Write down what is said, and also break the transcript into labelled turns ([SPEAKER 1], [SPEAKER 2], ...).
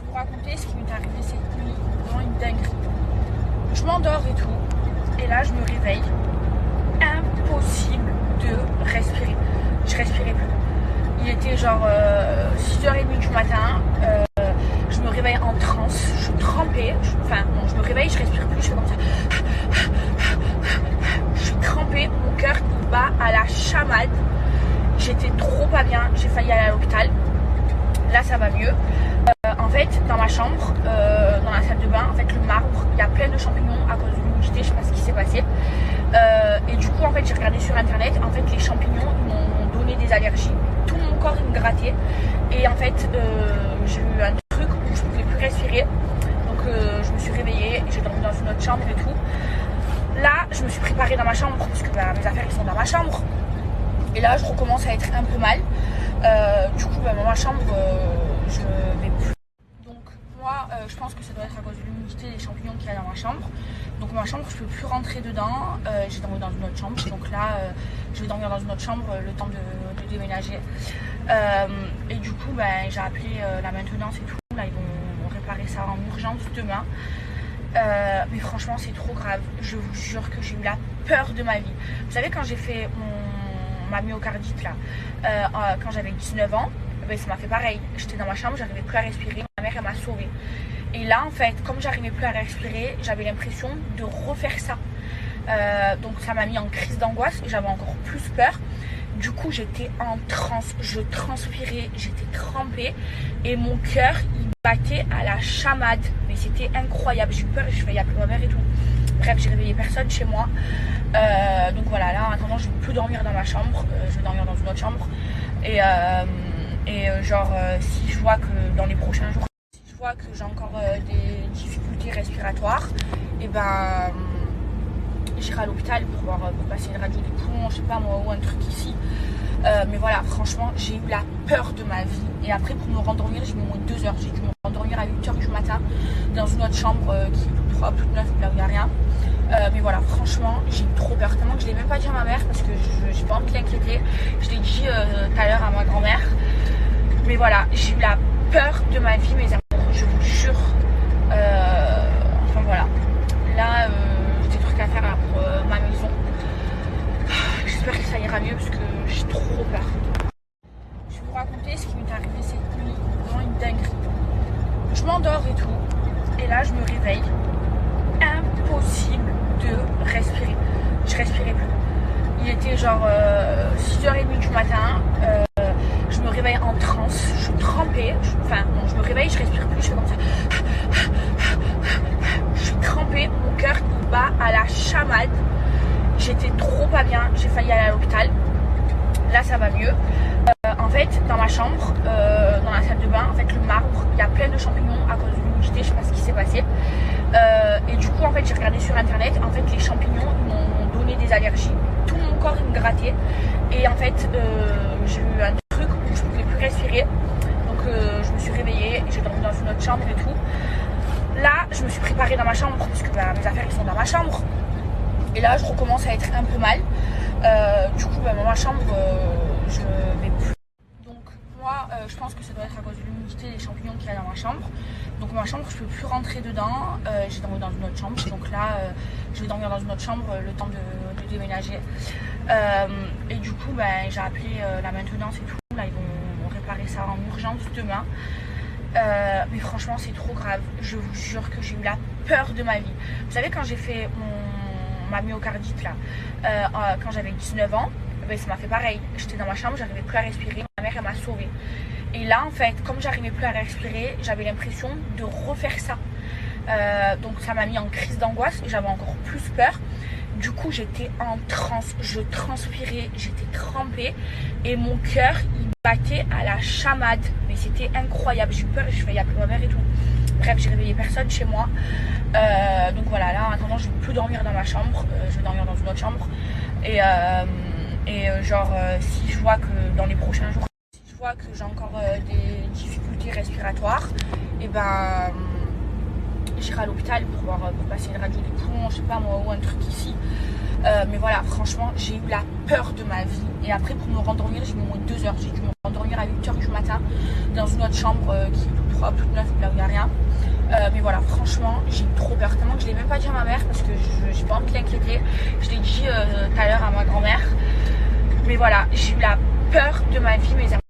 [SPEAKER 1] vous raconter ce qui m'est arrivé cette nuit, vraiment une dinguerie. Je m'endors et tout, et là je me réveille, impossible de respirer. Je respirais plus. Il était genre 6h30 du matin, je me réveille en transe, je suis trempée, je me réveille, je respire plus, je fais comme ça. Je suis trempée, mon cœur il bat à la chamade. J'étais trop pas bien, j'ai failli aller à l'hôpital. Là ça va mieux. En fait, dans ma chambre, dans la salle de bain, en fait le marbre, il y a plein de champignons à cause de l'humidité, je sais pas ce qui s'est passé. Et du coup en fait j'ai regardé sur internet, en fait les champignons ils m'ont donné des allergies, tout mon corps il me grattait. Et en fait j'ai eu un truc où je pouvais plus respirer. Donc je me suis réveillée, j'ai dormi dans une autre chambre et tout. Là je me suis préparée dans ma chambre parce que mes affaires ils sont dans ma chambre. Et là je recommence à être un peu mal. Du coup dans ma chambre je vais plus. Donc moi je pense que ça doit être à cause de l'humidité des champignons qu'il y a dans ma chambre. Donc ma chambre je peux plus rentrer dedans. J'ai dormi dans une autre chambre. Donc là je vais dormir dans une autre chambre le temps de déménager. Et du coup j'ai appelé la maintenance et tout. Là ils vont réparer ça en urgence demain. Mais franchement c'est trop grave. Je vous jure que j'ai eu la peur de ma vie. Vous savez quand j'ai fait ma myocardite là, quand j'avais 19 ans, ça m'a fait pareil. J'étais dans ma chambre, j'arrivais plus à respirer. Ma mère elle m'a sauvée. Et là en fait, comme j'arrivais plus à respirer, j'avais l'impression de refaire ça. Donc ça m'a mis en crise d'angoisse et j'avais encore plus peur. Du coup j'étais en transe, je transpirais, j'étais trempée et mon cœur il battait à la chamade. Mais c'était incroyable, j'ai eu peur, j'ai failli appeler ma mère et tout. Bref, j'ai réveillé personne chez moi. Donc voilà, là en attendant je ne peux plus dormir dans ma chambre, je vais dormir dans une autre chambre. Et si je vois que dans les prochains jours, si je vois que j'ai encore des difficultés respiratoires, et j'irai à l'hôpital pour passer une radio des poumons, je sais pas moi, ou un truc ici. Mais voilà, franchement, j'ai eu la peur de ma vie. Et après, pour me rendormir, j'ai mis au moins 2 heures. J'ai dû me rendormir à 8h du matin dans une autre chambre qui est toute propre, toute neuve, là où il n'y a rien. Mais voilà, franchement, j'ai eu trop peur. Tellement que je ne l'ai même pas dit à ma mère parce que j'ai pas envie de l'inquiéter. Je l'ai dit tout à l'heure à ma grand-mère. Mais voilà, j'ai eu la peur de ma vie, mes amours. Je vous jure. Enfin voilà. Là, j'ai des trucs à faire là, pour ma maison. J'espère que ça ira mieux parce que j'ai trop peur. Je vais vous raconter ce qui m'est arrivé cette nuit, vraiment une dinguerie. Je m'endors et tout, et là je me réveille, impossible de respirer. Je respirais plus. Il était genre 6h30 du matin, je me réveille en transe, je suis trempée, je me réveille, je respire plus, je fais comme ça. Je suis trempée, mon cœur il bat à la chamade. J'étais trop pas bien, j'ai failli aller à l'hôpital. Là ça va mieux. En fait dans ma chambre, dans la salle de bain, en fait le marbre, il y a plein de champignons à cause de l'humidité, je sais pas ce qui s'est passé. Et du coup en fait j'ai regardé sur internet, en fait les champignons ils m'ont donné des allergies, tout mon corps il me grattait. Et en fait j'ai eu un truc où je pouvais plus respirer. Donc je me suis réveillée, j'ai dormi dans une autre chambre et tout. Là je me suis préparée dans ma chambre parce que mes affaires ils sont dans ma chambre. Et là je recommence à être un peu mal. Du coup dans ma chambre je vais plus. Donc moi je pense que ça doit être à cause de l'humidité des champignons qu'il y a dans ma chambre. Donc ma chambre je peux plus rentrer dedans. J'ai dormi dans une autre chambre. Donc là je vais dormir dans une autre chambre le temps de déménager. Et du coup j'ai appelé la maintenance et tout. Là ils vont réparer ça en urgence demain. Mais franchement c'est trop grave. Je vous jure que j'ai eu la peur de ma vie. Vous savez quand j'ai fait ma myocardite là, quand j'avais 19 ans, ça m'a fait pareil. J'étais dans ma chambre, j'arrivais plus à respirer. Ma mère elle m'a sauvée. Et là en fait, comme j'arrivais plus à respirer, j'avais l'impression de refaire ça. Donc ça m'a mis en crise d'angoisse et j'avais encore plus peur. Du coup j'étais en transe, je transpirais, j'étais trempée et mon cœur il battait à la chamade. Mais c'était incroyable, j'ai eu peur, j'ai failli appeler ma mère et tout. Bref, j'ai réveillé personne chez moi. Donc voilà, là en attendant je ne peux plus dormir dans ma chambre, je vais dormir dans une autre chambre. Et si je vois que dans les prochains jours, si je vois que j'ai encore des difficultés respiratoires, et j'irai à l'hôpital pour passer une radio des poumons, je sais pas moi, ou un truc ici. Mais voilà, franchement j'ai eu la peur de ma vie. Et après pour me rendormir j'ai mis au moins 2 heures. J'ai dû me rendormir à 8h du matin dans une autre chambre qui est toute propre, toute neuve, là où il n'y a rien. Mais voilà, franchement, j'ai eu trop peur. Tellement que je ne l'ai même pas dit à ma mère parce que je n'ai pas envie de l'inquiéter. Je l'ai dit tout à l'heure à ma grand-mère. Mais voilà, j'ai eu la peur de ma vie, mes amis.